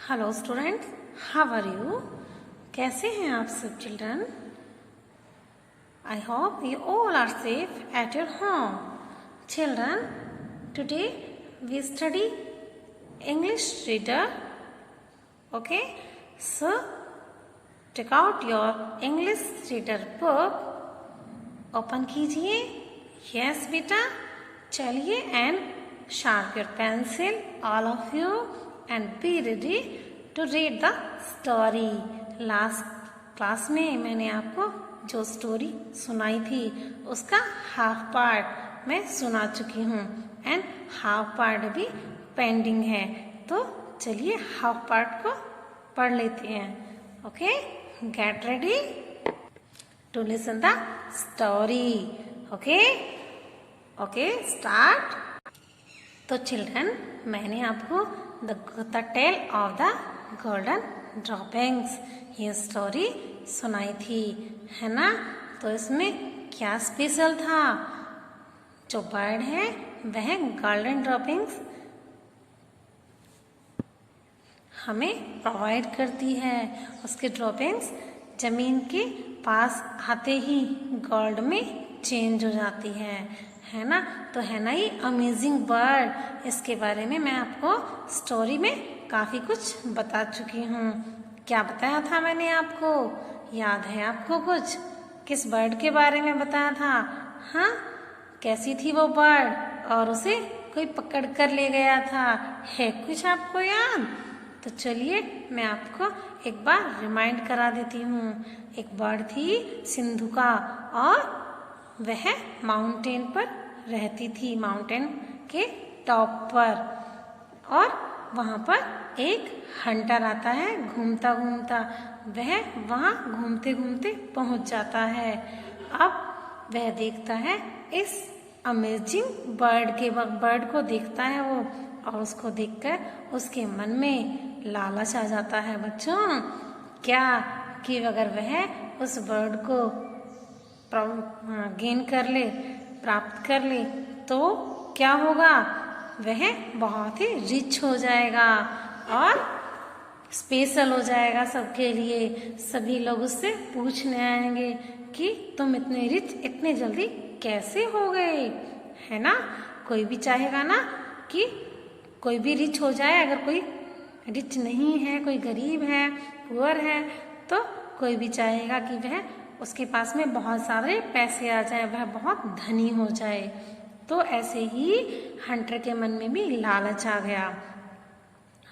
Hello students, how are you? कैसे हैं आप सब children? I hope you all are safe at your home. Children, today we study English reader. Okay, so take out your English reader book. Open कीजिए. Yes बेटा, चलिए and sharpen your pencil, all of you, and be ready to read the story. Last class में मैंने आपको जो story सुनाई थी उसका हाफ पार्ट मैं सुना चुकी हूँ एंड हाफ पार्ट भी पेंडिंग है. तो चलिए हाफ पार्ट को पढ़ लेते हैं. Okay, get ready to listen the story. Okay okay, start. तो चिल्ड्रन, मैंने आपको the tale of the golden droppings ये स्टोरी सुनाई थी, है ना? तो इसमें क्या स्पेशल था? जो बर्ड है वह गोल्डन ड्रॉपिंग्स हमें प्रोवाइड करती है. उसके ड्रॉपिंग्स जमीन के पास आते ही गोल्ड में चेंज हो जाती है ना? तो है ना ये अमेजिंग बर्ड. इसके बारे में मैं आपको स्टोरी में काफ़ी कुछ बता चुकी हूँ. क्या बताया था मैंने आपको? याद है आपको कुछ? किस बर्ड के बारे में बताया था? हाँ, कैसी थी वो बर्ड और उसे कोई पकड़ कर ले गया था? है कुछ आपको याद? तो चलिए मैं आपको एक बार रिमाइंड करा देती हूँ. एक बर्ड थी सिंधुका और वह माउंटेन पर रहती थी, माउंटेन के टॉप पर. और वहाँ पर एक हंटर आता है घूमता घूमता. वह वहाँ घूमते घूमते पहुँच जाता है. अब वह देखता है इस अमेजिंग बर्ड को देखता है वो, और उसको देखकर उसके मन में लालच आ जाता है बच्चों. क्या कि अगर वह उस बर्ड को गेन कर ले, प्राप्त कर ले, तो क्या होगा? वह बहुत ही रिच हो जाएगा और स्पेशल हो जाएगा सबके लिए. सभी लोग उससे पूछने आएंगे कि तुम इतने रिच इतने जल्दी कैसे हो गए, है ना? कोई भी चाहेगा ना कि कोई भी रिच हो जाए. अगर कोई रिच नहीं है, कोई गरीब है, पुअर है, तो कोई भी चाहेगा कि वह उसके पास में बहुत सारे पैसे आ जाए, वह बहुत धनी हो जाए. तो ऐसे ही हंटर के मन में भी लालच आ गया.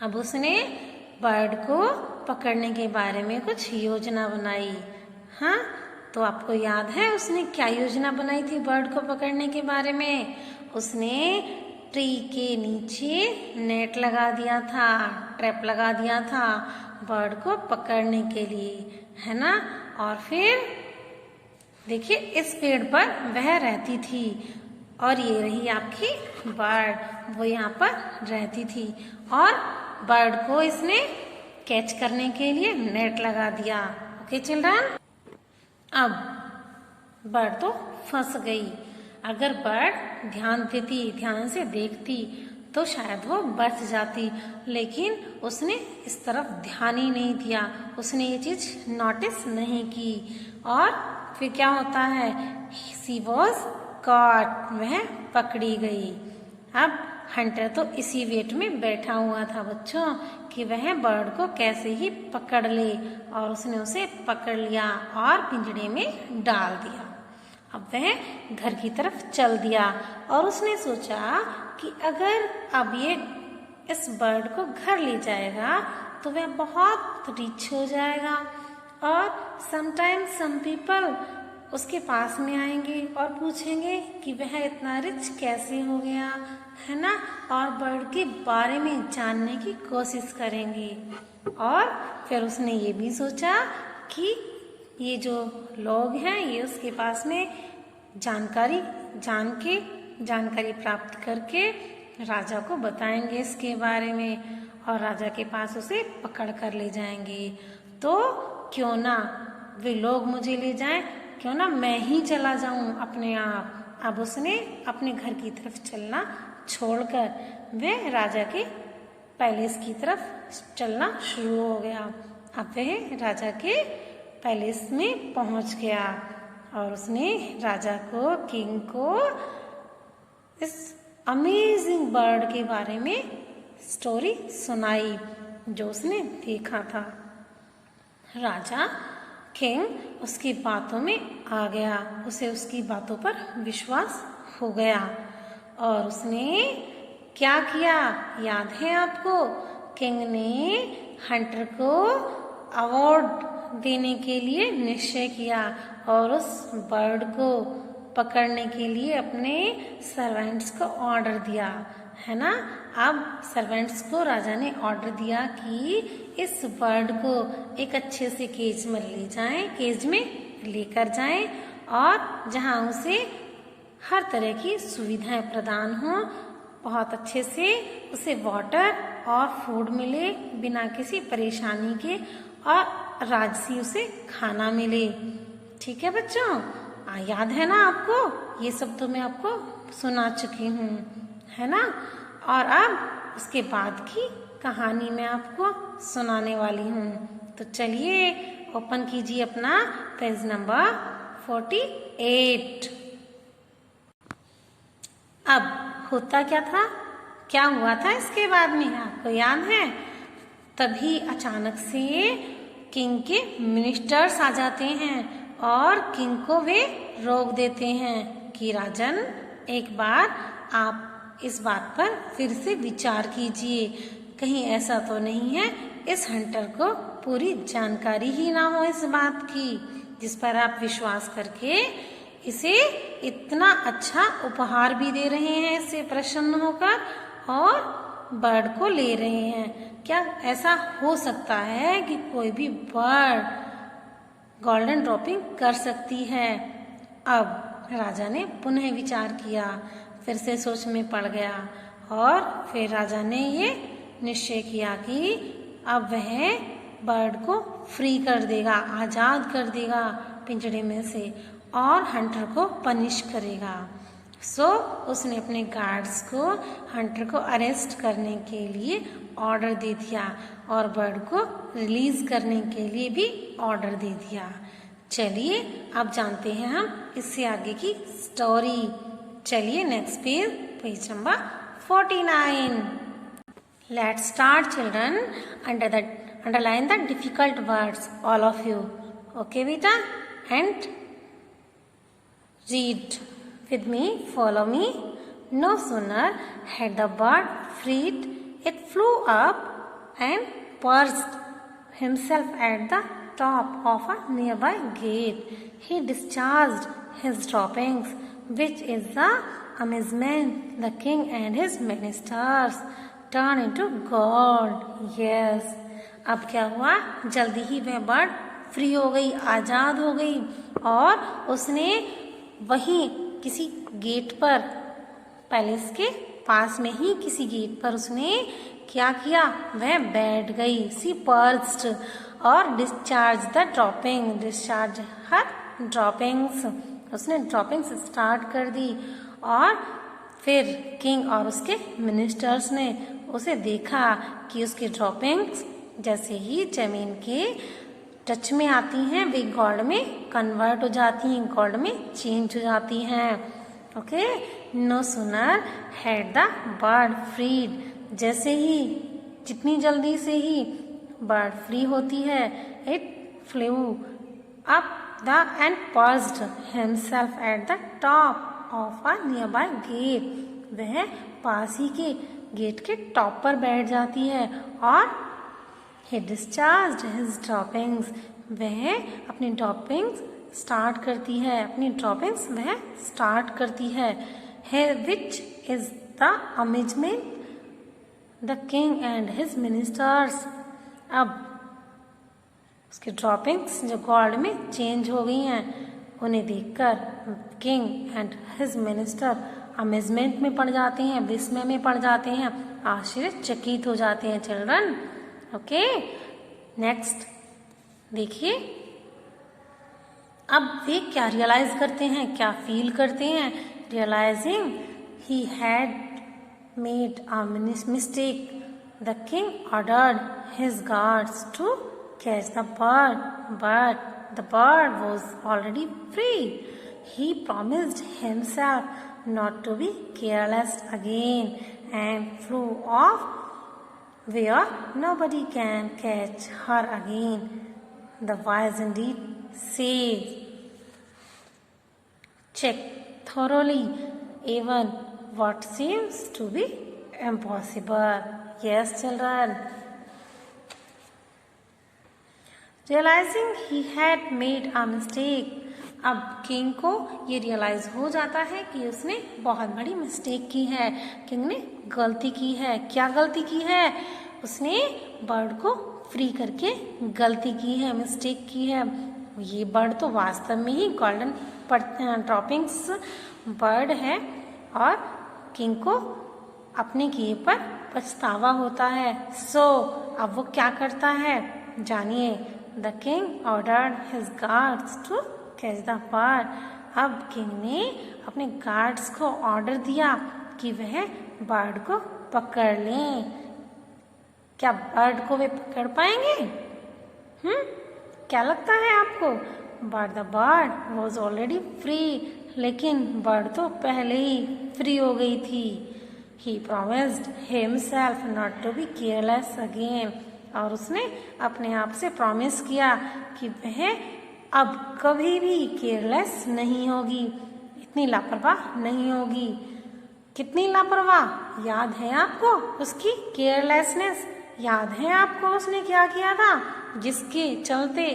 अब उसने बर्ड को पकड़ने के बारे में कुछ योजना बनाई. हाँ, तो आपको याद है उसने क्या योजना बनाई थी बर्ड को पकड़ने के बारे में? उसने ट्री के नीचे नेट लगा दिया था, ट्रैप लगा दिया था बर्ड को पकड़ने के लिए, है ना? और फिर देखिए इस पेड़ पर वह रहती थी और ये रही आपकी बर्ड, वो यहाँ पर रहती थी. और बर्ड को इसने कैच करने के लिए नेट लगा दिया. ओके चिल्ड्रन, अब बर्ड तो फंस गई. अगर बर्ड ध्यान देती, ध्यान से देखती, तो शायद वो बच जाती. लेकिन उसने इस तरफ ध्यान ही नहीं दिया, उसने ये चीज नोटिस नहीं की. और फिर क्या होता है? शी वॉज कॉट, वह पकड़ी गई. अब हंटर तो इसी वेट में बैठा हुआ था बच्चों कि वह बर्ड को कैसे ही पकड़ ले. और उसने उसे पकड़ लिया और पिंजड़े में डाल दिया. अब वह घर की तरफ चल दिया और उसने सोचा कि अगर अब ये इस बर्ड को घर ले जाएगा तो वह बहुत रिच हो जाएगा. और समटाइम्स सम पीपल उसके पास में आएंगे और पूछेंगे कि वह इतना रिच कैसे हो गया, है ना? और बर्ड के बारे में जानने की कोशिश करेंगे. और फिर उसने ये भी सोचा कि ये जो लोग हैं ये उसके पास में जानकारी प्राप्त करके राजा को बताएंगे इसके बारे में, और राजा के पास उसे पकड़ कर ले जाएंगे. तो क्यों ना वे लोग मुझे ले जाएं, क्यों ना मैं ही चला जाऊं अपने आप. अब उसने अपने घर की तरफ चलना छोड़कर वह राजा के पैलेस की तरफ चलना शुरू हो गया। अब वह राजा के पैलेस में पहुंच गया और उसने राजा को, किंग को इस अमेजिंग बर्ड के बारे में स्टोरी सुनाई जो उसने देखा था। राजा किंग उसकी बातों में आ गया, उसे उसकी बातों पर विश्वास हो गया और उसने क्या किया याद है आपको? किंग ने हंटर को अवार्ड देने के लिए निश्चय किया और उस बर्ड को पकड़ने के लिए अपने सर्वेंट्स को ऑर्डर दिया, है ना। अब सर्वेंट्स को राजा ने ऑर्डर दिया कि इस बर्ड को एक अच्छे से केज में ले जाएं, केज में लेकर जाएं और जहां उसे हर तरह की सुविधाएं प्रदान हो, बहुत अच्छे से उसे वाटर और फूड मिले बिना किसी परेशानी के और राजसी उसे खाना मिले। ठीक है बच्चों, याद है ना आपको? ये सब तो मैं आपको सुना चुकी हूँ, है ना। और अब उसके बाद की कहानी मैं आपको सुनाने वाली हूँ। तो चलिए ओपन कीजिए अपना पेज नंबर 48। अब होता क्या था, क्या हुआ था इसके बाद में आपको याद है? तभी अचानक से किंग के मिनिस्टर्स आ जाते हैं और किंग को वे रोक देते हैं कि राजन, एक बार आप इस बात पर फिर से विचार कीजिए, कहीं ऐसा तो नहीं है इस हंटर को पूरी जानकारी ही ना हो इस बात की जिस पर आप विश्वास करके इसे इतना अच्छा उपहार भी दे रहे हैं, इससे प्रसन्न होकर और बर्ड को ले रहे हैं। क्या ऐसा हो सकता है कि कोई भी बर्ड गोल्डन ड्रॉपिंग कर सकती है? अब राजा ने पुनः विचार किया, फिर से सोच में पड़ गया और फिर राजा ने ये निश्चय किया कि अब वह बर्ड को फ्री कर देगा, आजाद कर देगा पिंजड़े में से और हंटर को पनिश करेगा। सो उसने अपने गार्ड्स को हंटर को अरेस्ट करने के लिए ऑर्डर दे दिया और बर्ड को रिलीज करने के लिए भी ऑर्डर दे दिया। चलिए अब जानते हैं हम इससे आगे की स्टोरी। चलिए next page, page number 49। Let's start children. Underline the difficult words all of you, okay बेटा, and read with me, follow me. No sooner had the bird freed, it flew up and perched himself at the top of a nearby gate. He discharged his droppings, which is the amazement. The king and his ministers turned into gold. Yes. अब क्या हुआ? जल्दी ही वह bird free हो गई, आजाद हो गई और उसने वहीं किसी गेट पर, पैलेस के पास में ही किसी गेट पर उसने क्या किया? वह बैठ गई। सी पर्च्ड और discharge the dropping, discharge her droppings, उसने ड्रॉपिंग्स स्टार्ट कर दी और फिर किंग और उसके मिनिस्टर्स ने उसे देखा कि उसके ड्रॉपिंग्स जैसे ही जमीन के टच में आती हैं वे गोल्ड में कन्वर्ट हो जाती हैं, गोल्ड में चेंज हो जाती हैं। Okay, no sooner had the bird freed, जैसे ही, जितनी जल्दी से ही बर्ड फ्री होती है, it flew up the and perched himself at the top of a nearby gate. वह पास ही के गेट के टॉप पर बैठ जाती है और He discharged his droppings, वह अपनी ड्रॉपिंग्स स्टार्ट करती है, अपनी ड्रॉपिंग्स वह स्टार्ट करती है। Which is the amazement, the king and his ministers। अब उसके ड्रॉपिंग्स जो गोल्ड में चेंज हो गई हैं उन्हें देखकर king and his minister amazement में पड़ जाते हैं, विस्मय में पड़ जाते हैं, आश्चर्यचकित हो जाते हैं चिल्ड्रन। ओके, नेक्स्ट देखिए अब वे क्या रियलाइज करते हैं, क्या फील करते हैं। Realising he had made a mistake, The king ordered his guards to catch the bird, but the bird was already free. He promised himself not to be careless again and flew off where nobody can catch her again. The wise indeed says, check thoroughly even what seems to be impossible. Yes, children. Realizing he had made a mistake, अब king को ये realise हो जाता है कि उसने बहुत बड़ी मिस्टेक की है। किंग ने गलती की है। क्या गलती की है? उसने बर्ड को फ्री करके गलती की है, मिस्टेक की है। ये बर्ड तो वास्तव में ही गोल्डन ड्रॉपिंग्स बर्ड है और किंग को अपने किए पर पछतावा होता है। अब वो क्या करता है जानिए। The king ordered his guards to catch the bird. अब किंग ने अपने गार्ड्स को ऑर्डर दिया कि वह बर्ड को पकड़ लें। क्या बर्ड को वे पकड़ पाएंगे? क्या लगता है आपको? But the bird was already free. लेकिन बर्ड तो पहले ही फ्री हो गई थी। He promised himself not to be careless again. और उसने अपने आप से प्रॉमिस किया कि वह अब कभी भी केयरलेस नहीं होगी, इतनी लापरवाह नहीं होगी। कितनी लापरवाह याद है आपको? उसकी केयरलेसनेस याद है आपको? उसने क्या किया था जिसके चलते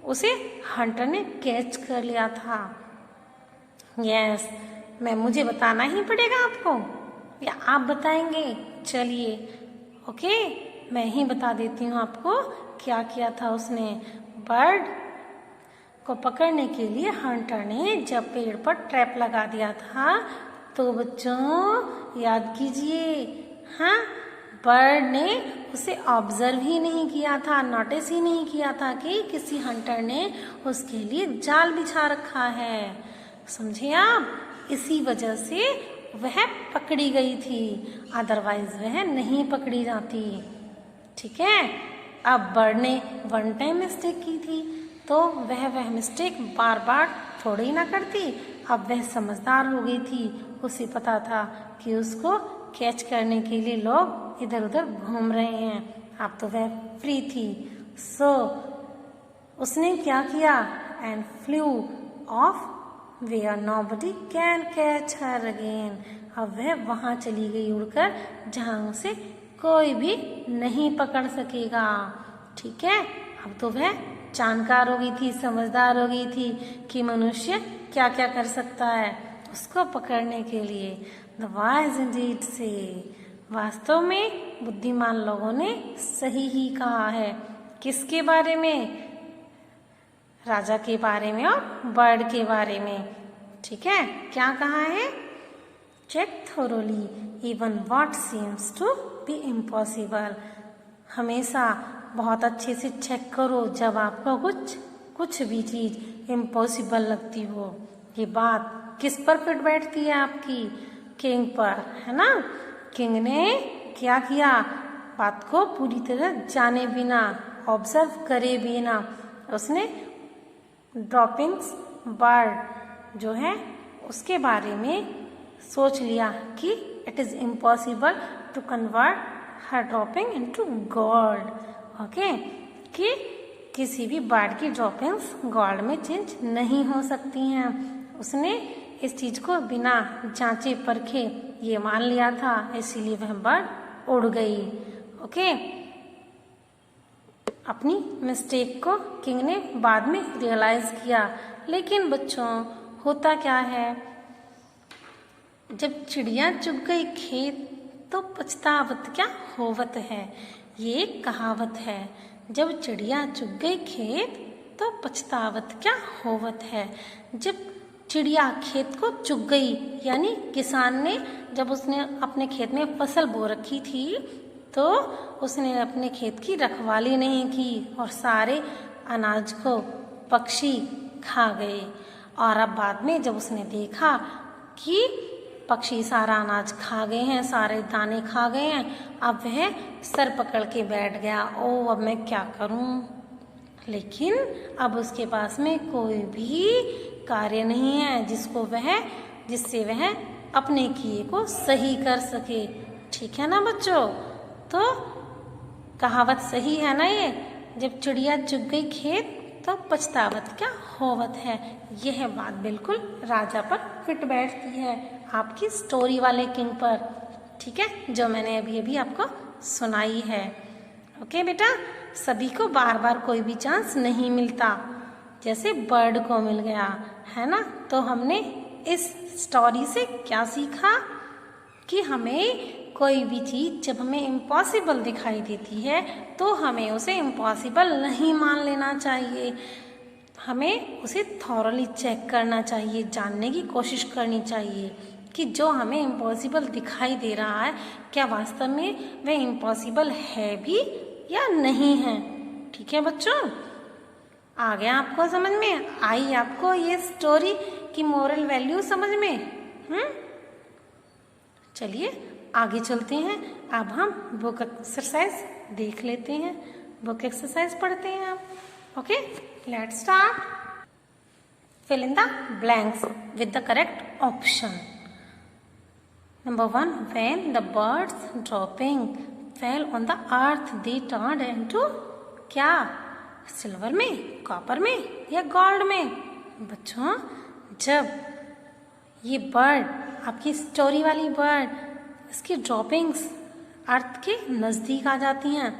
उसे हंटर ने कैच कर लिया था? यस, मुझे बताना ही पड़ेगा आपको या आप बताएंगे? चलिए, ओके, मैं ही बता देती हूँ आपको क्या किया था उसने। बर्ड को पकड़ने के लिए हंटर ने जब पेड़ पर ट्रैप लगा दिया था तो बच्चों याद कीजिए, हाँ, बर्ड ने उसे ऑब्जर्व ही नहीं किया था, नोटिस ही नहीं किया था कि किसी हंटर ने उसके लिए जाल बिछा रखा है। समझे आप? इसी वजह से वह पकड़ी गई थी, अदरवाइज वह नहीं पकड़ी जाती। ठीक है। अब बर्ड ने वन टाइम मिस्टेक की थी तो वह मिस्टेक बार बार थोड़ी ही ना करती। अब वह समझदार हो गई थी, उसे पता था कि उसको कैच करने के लिए लोग इधर उधर घूम रहे हैं। अब तो वह फ्री थी। उसने क्या किया? And flew off where nobody can catch her again. अब वह वहां चली गई उड़कर जहां उसे कोई भी नहीं पकड़ सकेगा। ठीक है। अब तो वह जानकार हो गई थी, समझदार हो गई थी कि मनुष्य क्या क्या कर सकता है उसको पकड़ने के लिए। द वाइज इंडीड से, वास्तव में बुद्धिमान लोगों ने सही ही कहा है। किसके बारे में? राजा के बारे में और बर्ड के बारे में। ठीक है। क्या कहा है? Check thoroughly even what seems to be impossible. हमेशा बहुत अच्छे से चेक करो जब आपको कुछ भी चीज इम्पॉसिबल लगती हो। ये बात किस पर फिट बैठती है आपकी? किंग पर, है ना। किंग ने क्या किया? बात को पूरी तरह जाने बिना, ऑब्जर्व करे बिना उसने ड्रॉपिंग्स बर्ड जो है उसके बारे में सोच लिया कि it is impossible to convert her dropping into gold. Okay, कि किसी भी बर्ड की ड्रॉपिंग्स गोल्ड में चेंज नहीं हो सकती हैं। उसने इस चीज को बिना जांचे परखे ये मान लिया था, इसीलिए वह बर्ड उड़ गई। ओके, अपनी मिस्टेक को किंग ने बाद में रियलाइज किया। लेकिन बच्चों, होता क्या है, जब चिड़िया चुग गई खेत तो पछतावत क्या होवत है। ये एक कहावत है। जब चिड़िया चुग गई खेत तो पछतावत क्या होवत है। जब चिड़िया खेत को चुग गई, यानी किसान ने जब उसने अपने खेत में फसल बो रखी थी तो उसने अपने खेत की रखवाली नहीं की और सारे अनाज को पक्षी खा गए। और अब बाद में जब उसने देखा कि पक्षी सारा अनाज खा गए हैं, सारे दाने खा गए हैं। अब वह सर पकड़ के बैठ गया, ओ अब मैं क्या करूं। लेकिन अब उसके पास में कोई भी कार्य नहीं है जिससे वह अपने किए को सही कर सके। ठीक है ना बच्चों? तो कहावत सही है ना ये, जब चिड़िया चुग गई खेत तो पछतावत क्या होवत है। यह बात बिल्कुल राजा पर फिट बैठती है, आपकी स्टोरी वाले किंग पर। ठीक है, जो मैंने अभी अभी आपको सुनाई है। ओके बेटा, सभी को बार बार कोई भी चांस नहीं मिलता, जैसे बर्ड को मिल गया है ना। तो हमने इस स्टोरी से क्या सीखा कि हमें कोई भी चीज जब हमें इम्पॉसिबल दिखाई देती है तो हमें उसे इम्पॉसिबल नहीं मान लेना चाहिए, हमें उसे थॉरली चेक करना चाहिए, जानने की कोशिश करनी चाहिए कि जो हमें इम्पॉसिबल दिखाई दे रहा है क्या वास्तव में वह इम्पॉसिबल है भी या नहीं है। ठीक है बच्चों, आ गया आपको समझ में? आई आपको ये स्टोरी की मोरल वैल्यू समझ में? चलिए आगे चलते हैं। अब हम बुक एक्सरसाइज देख लेते हैं। बुक एक्सरसाइज पढ़ते हैं आप। Okay, let's start. Fill in the blanks with the correct option. Number 1, when the birds dropping fell on the earth they turned into क्या? सिल्वर में, कॉपर में या गोल्ड में? बच्चों, जब ये बर्ड, आपकी स्टोरी वाली बर्ड, इसकी ड्रॉपिंग्स अर्थ के नज़दीक आ जाती हैं,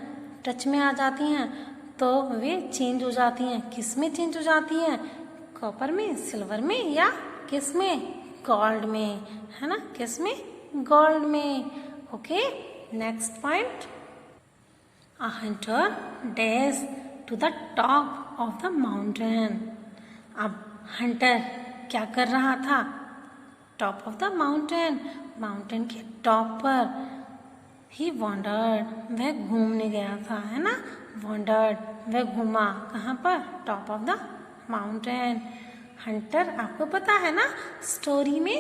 टच में आ जाती हैं, तो वे चेंज हो जाती हैं। किस में चेंज हो जाती हैं? कॉपर में, सिल्वर में या किस में? गोल्ड में, है ना? किस में? गोल्ड में। Okay, next point. A hunter dash to the top of the mountain. अब हंटर क्या कर रहा था? Top of the mountain, mountain के टॉप पर ही वॉन्डर्ड, वह घूमने गया था, है ना? वॉन्डर्ड, वह घूमा कहाँ पर? Top of the mountain. Hunter, आपको पता है ना, स्टोरी में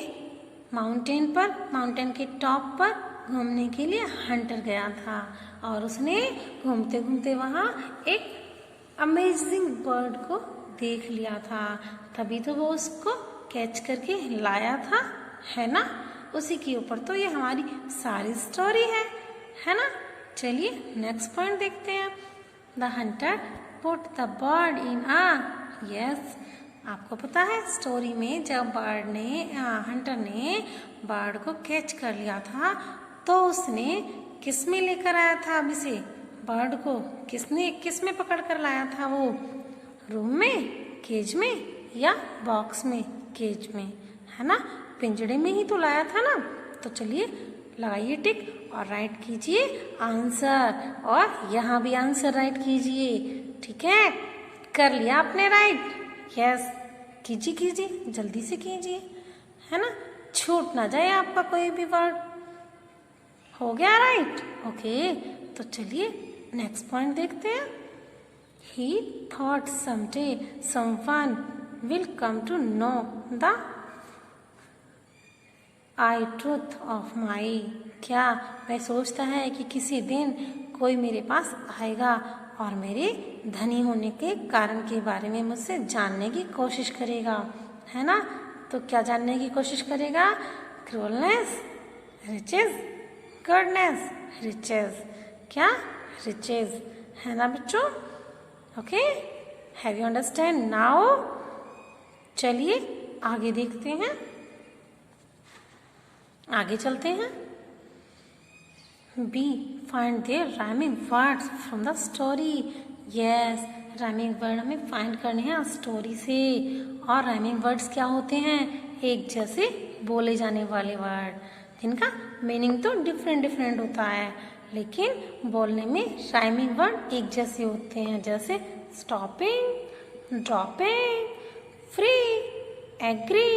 माउंटेन पर, माउंटेन के टॉप पर घूमने के लिए हंटर गया था और उसने घूमते घूमते वहाँ एक अमेजिंग बर्ड को देख लिया था, तभी तो वो उसको कैच करके लाया था, है ना? उसी के ऊपर तो ये हमारी सारी स्टोरी है ना? चलिए नेक्स्ट पॉइंट देखते हैं। The Hunter put the bird in a, yes, आपको पता है स्टोरी में जब हंटर ने बर्ड को कैच कर लिया था तो उसने किस में लेकर आया था? अब इसे बर्ड को किस में पकड़ कर लाया था? वो रूम में, केज में या बॉक्स में? केज में, है ना? पिंजड़े में ही तो लाया था ना। तो चलिए लगाइए टिक और राइट कीजिए आंसर, और यहाँ भी आंसर राइट कीजिए। ठीक है, कर लिया आपने राइट? यस, कीजिए जल्दी से कीजिए, है ना? छूट ना जाए आपका कोई भी वर्ड। हो गया राइट? ओके, तो चलिए नेक्स्ट पॉइंट देखते हैं। He thought someday someone will come to know the truth of my, क्या वह सोचता है कि किसी दिन कोई मेरे पास आएगा और मेरे धनी होने के कारण के बारे में मुझसे जानने की कोशिश करेगा, है ना? तो क्या जानने की कोशिश करेगा? क्रूरनेस, रिचेज, गुडनेस, रिचेज, क्या? रिचेज, है ना बच्चों? Okay, have you understand now? चलिए आगे देखते हैं, आगे चलते हैं। B, find their rhyming words from the story. Yes, rhyming word हमें फाइंड करने हैं स्टोरी से। और राइमिंग वर्ड्स क्या होते हैं? एक जैसे बोले जाने वाले वर्ड, जिनका मीनिंग तो डिफरेंट होता है, लेकिन बोलने में राइमिंग वर्ड एक जैसे होते हैं, जैसे stopping, dropping, free, agree,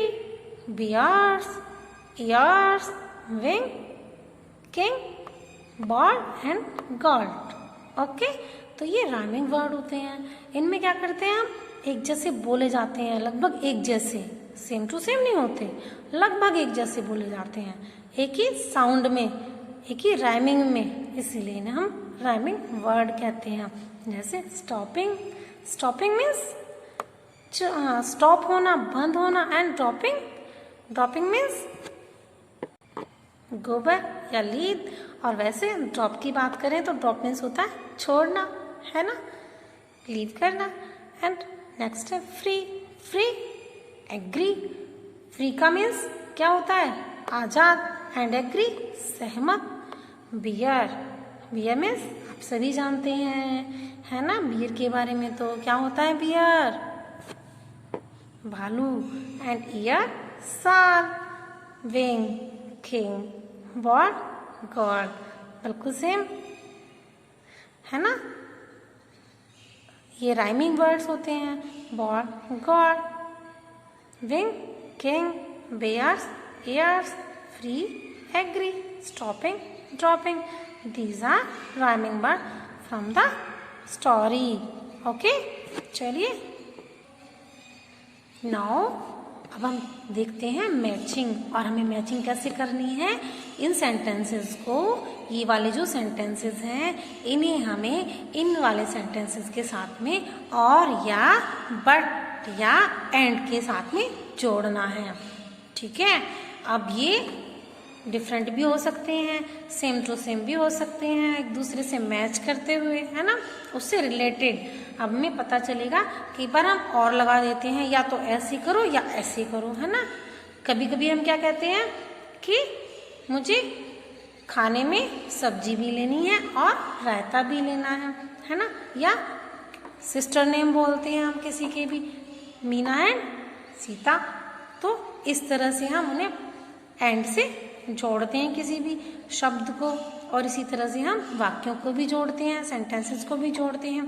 bears, years, wing, king, ball and god. Okay, तो ये राइमिंग वर्ड होते हैं। इनमें क्या करते हैं हम? एक जैसे बोले जाते हैं, लगभग एक जैसे, सेम टू सेम नहीं होते, लगभग एक जैसे बोले जाते हैं, एक ही साउंड में, एक ही राइमिंग में, इसीलिए इन्हें हम राइमिंग वर्ड कहते हैं। जैसे स्टॉपिंग, स्टॉपिंग मीन्स स्टॉप होना, बंद होना, and dropping, dropping means go back या लीव। और वैसे ड्रॉप की बात करें तो ड्रॉप मीन्स होता है छोड़ना, है ना, लीव करना। एंड नेक्स्ट है फ्री, फ्री एग्री, फ्री का मीन्स क्या होता है आजाद, एंड एग्री सहमत। बियर, बियर मीन्स आप सभी जानते हैं, है ना, बियर के बारे में तो क्या होता है बियर, भालू। एंड ईयर साल, विंग किंग, बॉड गॉड, बिल्कुल सेम, है ना। ये राइमिंग वर्ड्स होते हैं, bald god, wing king, bears years, free agree, stopping dropping, these are rhyming word from the story. Okay, चलिए नाउ अब हम देखते हैं मैचिंग। और हमें मैचिंग कैसे करनी है इन सेंटेंसेस को, ये वाले जो सेंटेंसेस हैं इन्हें हमें इन वाले सेंटेंसेस के साथ में और या बट या एंड के साथ में जोड़ना है, ठीक है। अब ये डिफरेंट भी हो सकते हैं, सेम टू सेम भी हो सकते हैं, एक दूसरे से मैच करते हुए, है ना, उससे रिलेटेड। अब हमें पता चलेगा, कई बार हम और लगा देते हैं, या तो ऐसे करो या ऐसे करो, है ना। कभी कभी हम क्या कहते हैं कि मुझे खाने में सब्जी भी लेनी है और रायता भी लेना है ना। या सिस्टर नेम बोलते हैं हम किसी के भी, मीना एंड सीता। तो इस तरह से हम उन्हें एंड से जोड़ते हैं किसी भी शब्द को, और इसी तरह से हम वाक्यों को भी जोड़ते हैं, सेंटेंसेस को भी जोड़ते हैं।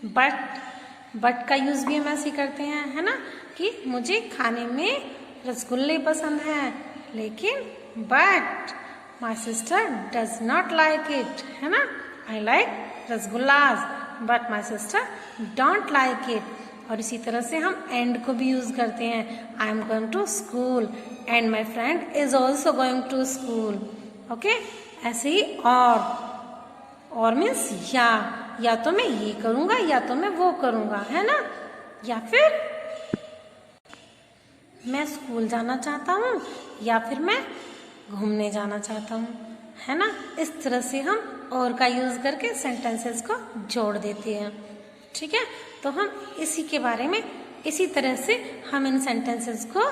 बट का यूज भी हम ऐसे करते हैं, है ना, कि मुझे खाने में रसगुल्ले पसंद हैं, लेकिन but my sister does not like it, है ना। I like rasgullas but my sister don't like it. और इसी तरह से हम एंड को भी यूज करते हैं, I am going to school and my friend is also going to school. Okay, ऐसे ही और मीन्स या तो मैं ये करूंगा या तो मैं वो करूंगा, है ना। या फिर मैं स्कूल जाना चाहता हूँ या फिर मैं घूमने जाना चाहता हूँ, है ना। इस तरह से हम और का यूज करके सेंटेंसेस को जोड़ देते हैं, ठीक है। तो हम इसी के बारे में इसी तरह से हम इन सेंटेंसेस को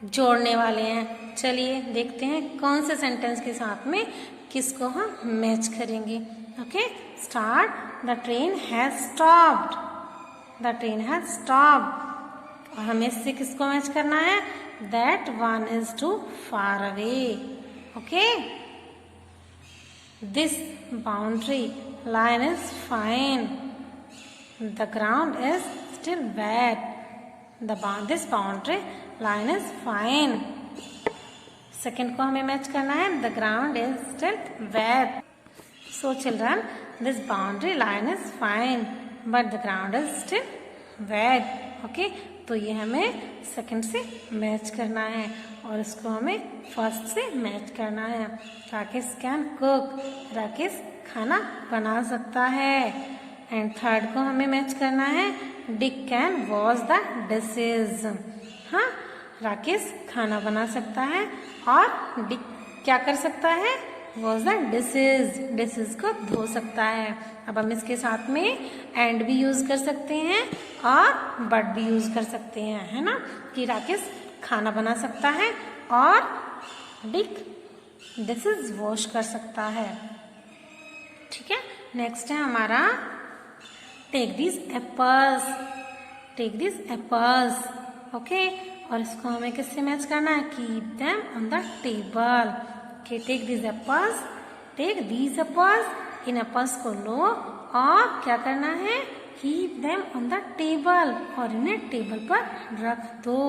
जोड़ने वाले हैं। चलिए देखते हैं कौन से सेंटेंस के साथ में किसको हम मैच करेंगे। Okay, start. The train has stopped, the train has stopped. और हमें इससे किसको मैच करना है, that one is too far away. Okay, this boundary line is fine, the ground is still wet, this boundary line is fine. Second को हमें match करना है, the ground is still wet. So children, this boundary line is fine but the ground is still wet. Okay, तो ये हमें second से match करना है और इसको हमें फर्स्ट से मैच करना है। राकेश कैन कुक, राकेश खाना बना सकता है। एंड थर्ड को हमें मैच करना है, Dick can wash the dishes. हाँ, राकेश खाना बना सकता है और डिक क्या कर सकता है, वॉश द डिशेज, डिशेज को धो सकता है। अब हम इसके साथ में एंड भी यूज कर सकते हैं और बट भी यूज कर सकते हैं, है ना, कि राकेश खाना बना सकता है और डिक डिशेज वॉश कर सकता है। ठीक है, नेक्स्ट है हमारा take this apples, take this apples. Okay, और इसको हमें किससे मैच करना है, keep them on the table. Okay, take this apples, take these apples, इन एप्पल्स को लो और क्या करना है, keep them on the table, और इन्हें टेबल पर रख दो।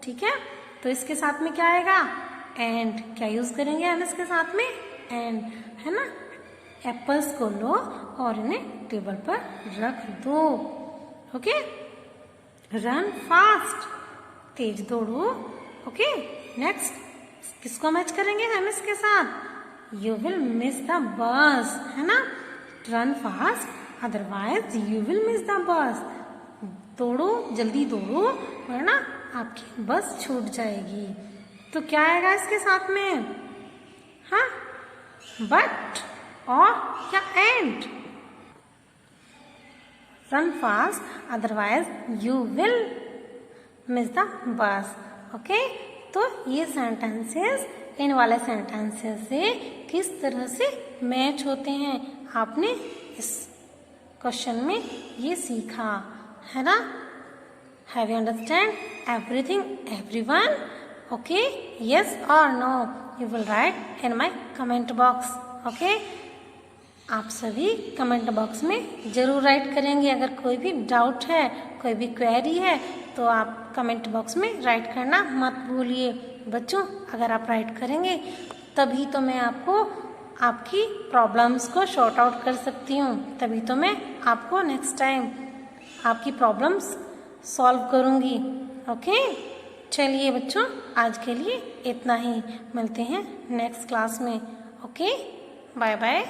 ठीक है, तो इसके साथ में क्या आएगा, एंड। क्या यूज करेंगे हम इसके साथ में, एंड, है ना। एप्पल्स को लो और इन्हें टेबल पर रख दो। ओके, रन फास्ट, तेज दौड़ो। ओके, नेक्स्ट किसको मैच करेंगे हम इसके साथ? You will miss the bus, है ना। Run fast otherwise you will miss the bus. दौड़ो, जल्दी दौड़ो, वरना आपकी बस छूट जाएगी। तो क्या आएगा इसके साथ में? हाँ, बट और क्या and? Run fast otherwise you will miss the bus. Okay, तो ये सेंटेंसेस इन वाले सेंटेंसेस से किस तरह से मैच होते हैं आपने इस क्वेश्चन में ये सीखा, है ना। Have you understand everything everyone? Okay, yes और no you will write in my comment box. Okay, आप सभी कमेंट बॉक्स में ज़रूर राइट करेंगे। अगर कोई भी डाउट है, कोई भी क्वेरी है, तो आप कमेंट बॉक्स में राइट करना मत भूलिए। बच्चों, अगर आप राइट करेंगे तभी तो मैं आपको आपकी प्रॉब्लम्स को सॉर्ट आउट कर सकती हूँ, तभी तो मैं आपको नेक्स्ट टाइम आपकी प्रॉब्लम्स सॉल्व करूँगी। ओके, चलिए बच्चों, आज के लिए इतना ही। मिलते हैं नेक्स्ट क्लास में। Okay, bye bye.